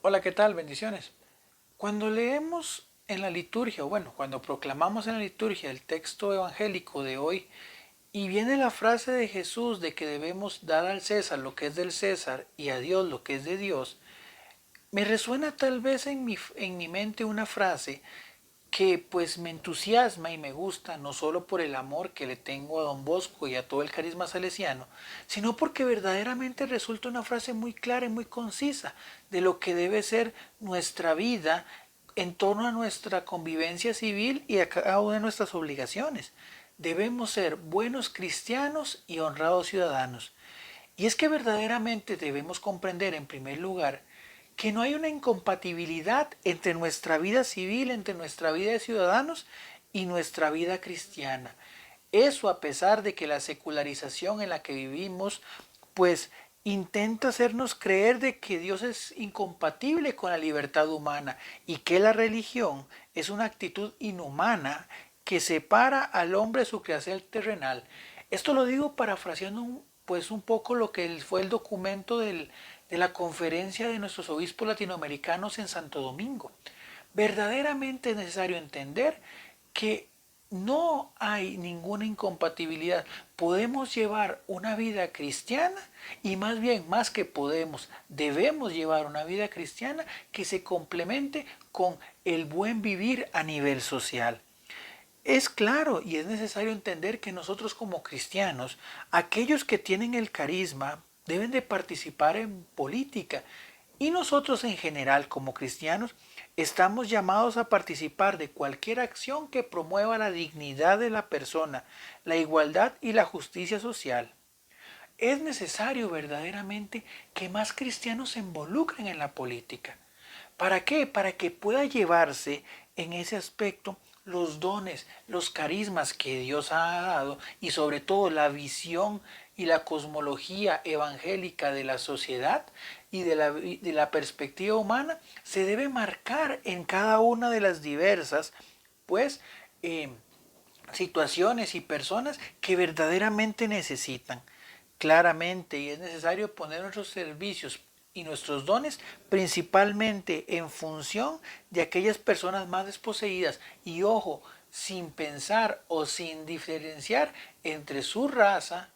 Hola, ¿qué tal? Bendiciones. Cuando leemos en la liturgia, o bueno, cuando proclamamos en la liturgia el texto evangélico de hoy, y viene la frase de Jesús de que debemos dar al César lo que es del César y a Dios lo que es de Dios, me resuena tal vez en mi mente una frase que pues me entusiasma y me gusta, no solo por el amor que le tengo a Don Bosco y a todo el carisma salesiano, sino porque verdaderamente resulta una frase muy clara y muy concisa de lo que debe ser nuestra vida en torno a nuestra convivencia civil y a cada una de nuestras obligaciones. Debemos ser buenos cristianos y honrados ciudadanos. Y es que verdaderamente debemos comprender en primer lugar que no hay una incompatibilidad entre nuestra vida civil, entre nuestra vida de ciudadanos y nuestra vida cristiana. Eso a pesar de que la secularización en la que vivimos, pues intenta hacernos creer de que Dios es incompatible con la libertad humana y que la religión es una actitud inhumana que separa al hombre de su creación terrenal. Esto lo digo parafraseando pues un poco lo que fue el documento de la conferencia de nuestros obispos latinoamericanos en Santo Domingo. Verdaderamente es necesario entender que no hay ninguna incompatibilidad. Podemos llevar una vida cristiana y más bien, más que podemos, debemos llevar una vida cristiana que se complemente con el buen vivir a nivel social. Es claro y es necesario entender que nosotros como cristianos, aquellos que tienen el carisma, deben de participar en política. Y nosotros en general como cristianos estamos llamados a participar de cualquier acción que promueva la dignidad de la persona, la igualdad y la justicia social. Es necesario verdaderamente que más cristianos se involucren en la política. ¿Para qué? Para que pueda llevarse en ese aspecto los dones, los carismas que Dios ha dado y sobre todo la visión y la cosmología evangélica de la sociedad y de la perspectiva humana se debe marcar en cada una de las diversas pues eh, situaciones y personas que verdaderamente necesitan claramente, y es necesario poner nuestros servicios y nuestros dones principalmente en función de aquellas personas más desposeídas y ojo, sin pensar o sin diferenciar entre su raza,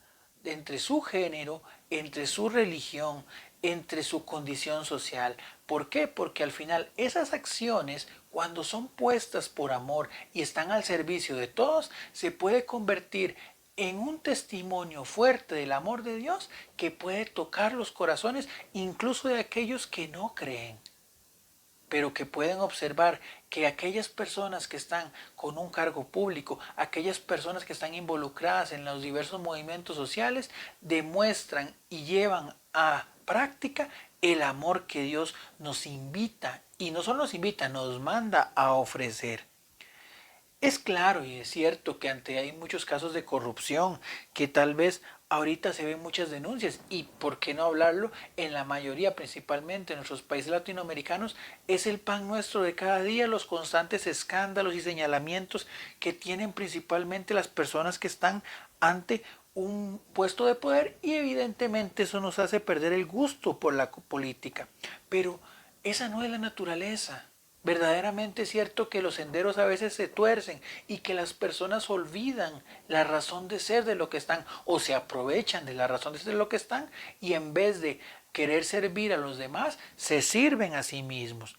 entre su género, entre su religión, entre su condición social. ¿Por qué? Porque al final esas acciones, cuando son puestas por amor y están al servicio de todos, se puede convertir en un testimonio fuerte del amor de Dios que puede tocar los corazones incluso de aquellos que no creen, pero que pueden observar que aquellas personas que están con un cargo público, aquellas personas que están involucradas en los diversos movimientos sociales, demuestran y llevan a práctica el amor que Dios nos invita, y no solo nos invita, nos manda a ofrecer. Es claro y es cierto que ante hay muchos casos de corrupción, que tal vez ahorita se ven muchas denuncias y por qué no hablarlo, en la mayoría, principalmente en nuestros países latinoamericanos, es el pan nuestro de cada día, los constantes escándalos y señalamientos que tienen principalmente las personas que están ante un puesto de poder y evidentemente eso nos hace perder el gusto por la política. Pero esa no es la naturaleza. Verdaderamente es cierto que los senderos a veces se tuercen y que las personas olvidan la razón de ser de lo que están o se aprovechan de la razón de ser de lo que están y en vez de querer servir a los demás, se sirven a sí mismos.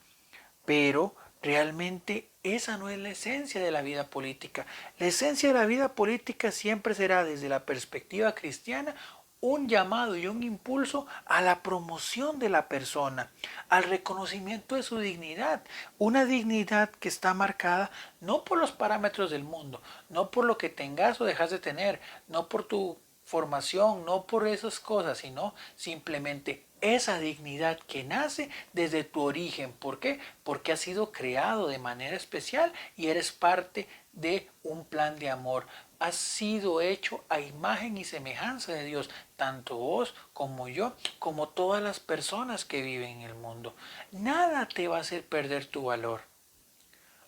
Pero realmente esa no es la esencia de la vida política. La esencia de la vida política siempre será desde la perspectiva cristiana un llamado y un impulso a la promoción de la persona, al reconocimiento de su dignidad, una dignidad que está marcada no por los parámetros del mundo, no por lo que tengas o dejas de tener, no por tu formación, no por esas cosas, sino simplemente esa dignidad que nace desde tu origen. ¿Por qué? Porque has sido creado de manera especial y eres parte de un plan de amor. Has sido hecho a imagen y semejanza de Dios, tanto vos como yo, como todas las personas que viven en el mundo. Nada te va a hacer perder tu valor,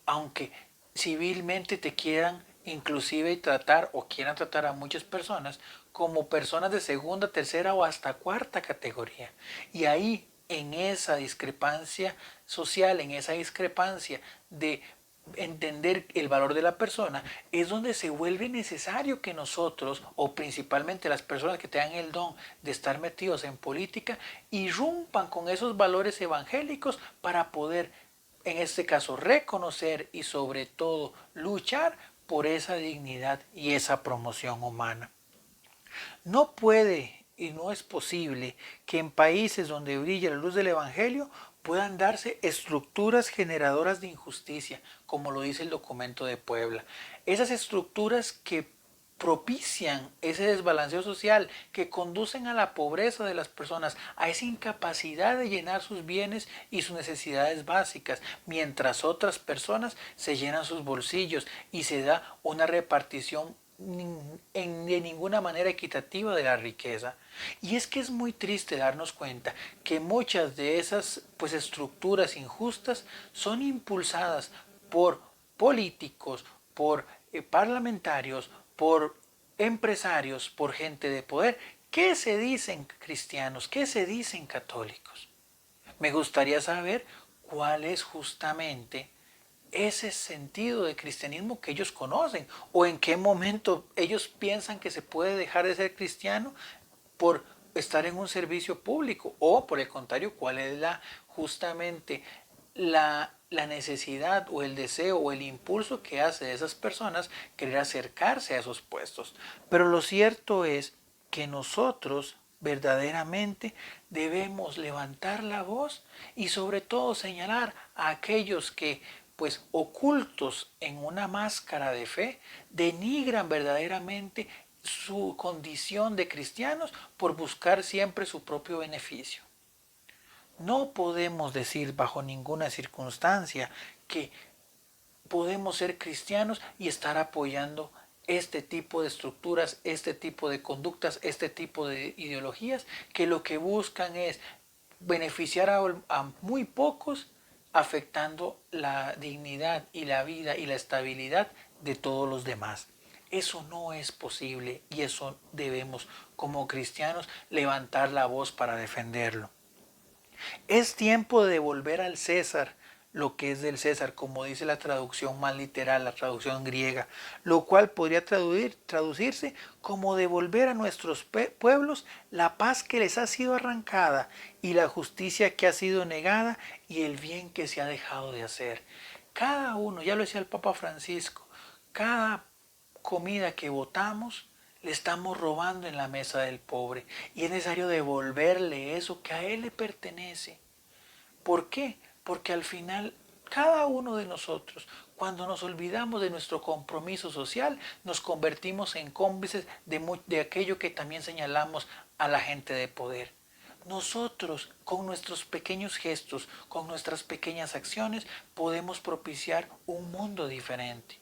aunque civilmente te quieran inclusive tratar o quieran tratar a muchas personas como personas de segunda, tercera o hasta cuarta categoría. Y ahí en esa discrepancia social, en esa discrepancia de entender el valor de la persona, es donde se vuelve necesario que nosotros, o principalmente las personas que tengan el don de estar metidos en política, irrumpan con esos valores evangélicos para poder, en este caso, reconocer y sobre todo luchar por esa dignidad y esa promoción humana. No puede y no es posible que en países donde brilla la luz del Evangelio puedan darse estructuras generadoras de injusticia, como lo dice el documento de Puebla. Esas estructuras que propician ese desbalanceo social, que conducen a la pobreza de las personas, a esa incapacidad de llenar sus bienes y sus necesidades básicas, mientras otras personas se llenan sus bolsillos y se da una repartición de ninguna manera equitativa de la riqueza. Y es que es muy triste darnos cuenta que muchas de esas estructuras injustas son impulsadas por políticos, por parlamentarios, por empresarios, por gente de poder que se dicen cristianos, que se dicen católicos. Me gustaría saber cuál es justamente ese sentido de cristianismo que ellos conocen, o en qué momento ellos piensan que se puede dejar de ser cristiano por estar en un servicio público, o por el contrario, cuál es justamente la necesidad o el deseo o el impulso que hace de esas personas querer acercarse a esos puestos. Pero lo cierto es que nosotros verdaderamente debemos levantar la voz y sobre todo señalar a aquellos que ocultos en una máscara de fe denigran verdaderamente su condición de cristianos por buscar siempre su propio beneficio. No podemos decir bajo ninguna circunstancia que podemos ser cristianos y estar apoyando este tipo de estructuras, este tipo de conductas, este tipo de ideologías que lo que buscan es beneficiar a muy pocos, afectando la dignidad y la vida y la estabilidad de todos los demás. Eso no es posible y eso debemos como cristianos levantar la voz para defenderlo. Es tiempo de devolver al César lo que es del César, como dice la traducción más literal, la traducción griega, lo cual podría traducirse como devolver a nuestros pueblos la paz que les ha sido arrancada y la justicia que ha sido negada y el bien que se ha dejado de hacer. Cada uno, ya lo decía el Papa Francisco, cada comida que botamos le estamos robando en la mesa del pobre y es necesario devolverle eso que a él le pertenece. ¿Por qué? Porque al final cada uno de nosotros, cuando nos olvidamos de nuestro compromiso social, nos convertimos en cómplices de aquello que también señalamos a la gente de poder. Nosotros, con nuestros pequeños gestos, con nuestras pequeñas acciones, podemos propiciar un mundo diferente.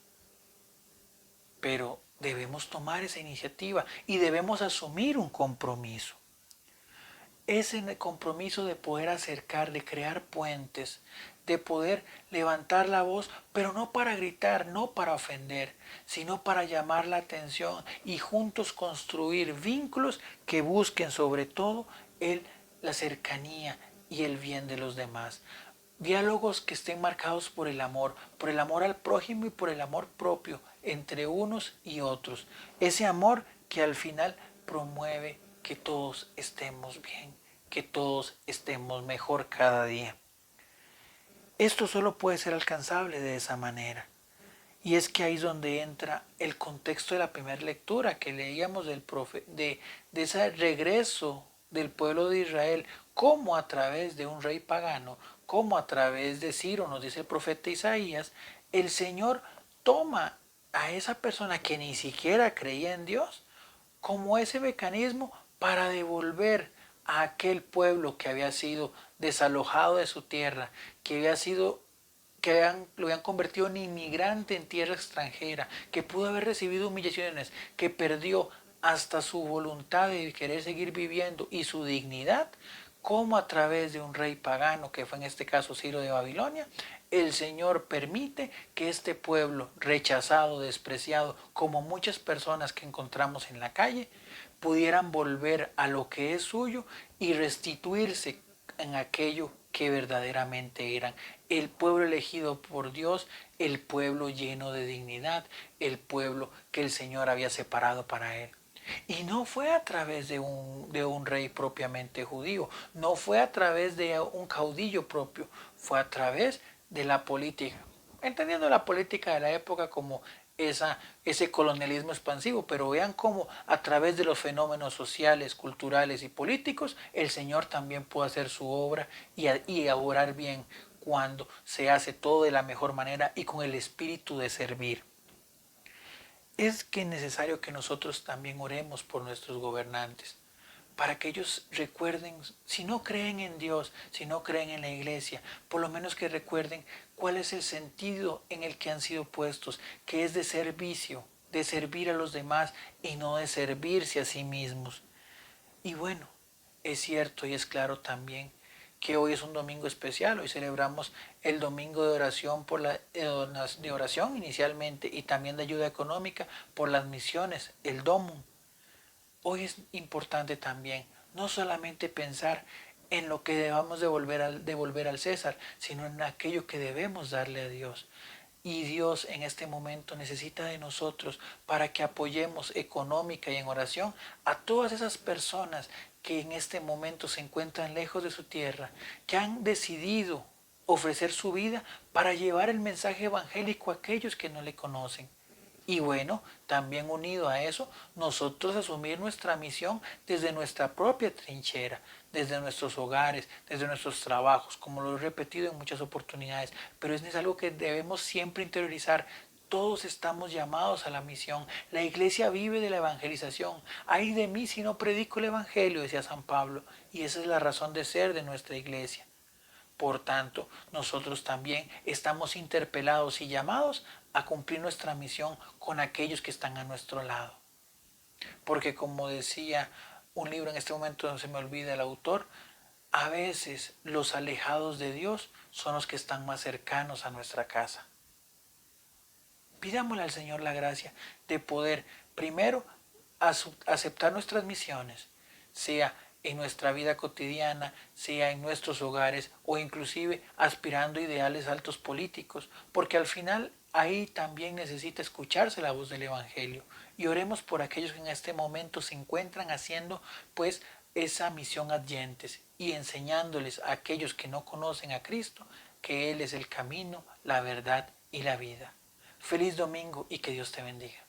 Pero debemos tomar esa iniciativa y debemos asumir un compromiso. Ese compromiso de poder acercar, de crear puentes, de poder levantar la voz, pero no para gritar, no para ofender, sino para llamar la atención y juntos construir vínculos que busquen sobre todo la cercanía y el bien de los demás. Diálogos que estén marcados por el amor al prójimo y por el amor propio entre unos y otros. Ese amor que al final promueve que todos estemos bien, que todos estemos mejor cada día. Esto solo puede ser alcanzable de esa manera. Y es que ahí es donde entra el contexto de la primera lectura que leíamos de ese regreso del pueblo de Israel, como a través de un rey pagano, como a través de Ciro, nos dice el profeta Isaías, el Señor toma a esa persona que ni siquiera creía en Dios como ese mecanismo para devolver a aquel pueblo que había sido desalojado de su tierra, que lo habían convertido en inmigrante en tierra extranjera, que pudo haber recibido humillaciones, que perdió hasta su voluntad de querer seguir viviendo y su dignidad, como a través de un rey pagano, que fue en este caso Ciro de Babilonia, el Señor permite que este pueblo rechazado, despreciado, como muchas personas que encontramos en la calle, pudieran volver a lo que es suyo y restituirse en aquello que verdaderamente eran. El pueblo elegido por Dios, el pueblo lleno de dignidad, el pueblo que el Señor había separado para él. Y no fue a través de un rey propiamente judío, no fue a través de un caudillo propio, fue a través de la política. Entendiendo la política de la época como ese colonialismo expansivo, pero vean cómo a través de los fenómenos sociales, culturales y políticos, el Señor también puede hacer su obra y obrar bien cuando se hace todo de la mejor manera y con el espíritu de servir. Es que es necesario que nosotros también oremos por nuestros gobernantes, para que ellos recuerden, si no creen en Dios, si no creen en la iglesia, por lo menos que recuerden cuál es el sentido en el que han sido puestos, que es de servicio, de servir a los demás y no de servirse a sí mismos. Y bueno, es cierto y es claro también que hoy es un domingo especial, hoy celebramos el domingo de oración de oración inicialmente y también de ayuda económica por las misiones, el DOMUN. Hoy es importante también no solamente pensar en lo que debamos devolver al César, sino en aquello que debemos darle a Dios. Y Dios en este momento necesita de nosotros para que apoyemos económica y en oración a todas esas personas que en este momento se encuentran lejos de su tierra, que han decidido ofrecer su vida para llevar el mensaje evangélico a aquellos que no le conocen. Y bueno, también unido a eso, nosotros asumir nuestra misión desde nuestra propia trinchera, desde nuestros hogares, desde nuestros trabajos, como lo he repetido en muchas oportunidades, pero es algo que debemos siempre interiorizar. Todos estamos llamados a la misión. La iglesia vive de la evangelización. Ay de mí si no predico el evangelio, decía San Pablo, y esa es la razón de ser de nuestra iglesia. Por tanto, nosotros también estamos interpelados y llamados a cumplir nuestra misión con aquellos que están a nuestro lado. Porque como decía un libro en este momento, no se me olvida el autor, a veces los alejados de Dios son los que están más cercanos a nuestra casa. Pidámosle al Señor la gracia de poder primero aceptar nuestras misiones, sea en nuestra vida cotidiana, sea en nuestros hogares o inclusive aspirando a ideales altos políticos, porque al final ahí también necesita escucharse la voz del Evangelio. Y oremos por aquellos que en este momento se encuentran haciendo pues esa misión adyentes y enseñándoles a aquellos que no conocen a Cristo que Él es el camino, la verdad y la vida. Feliz domingo y que Dios te bendiga.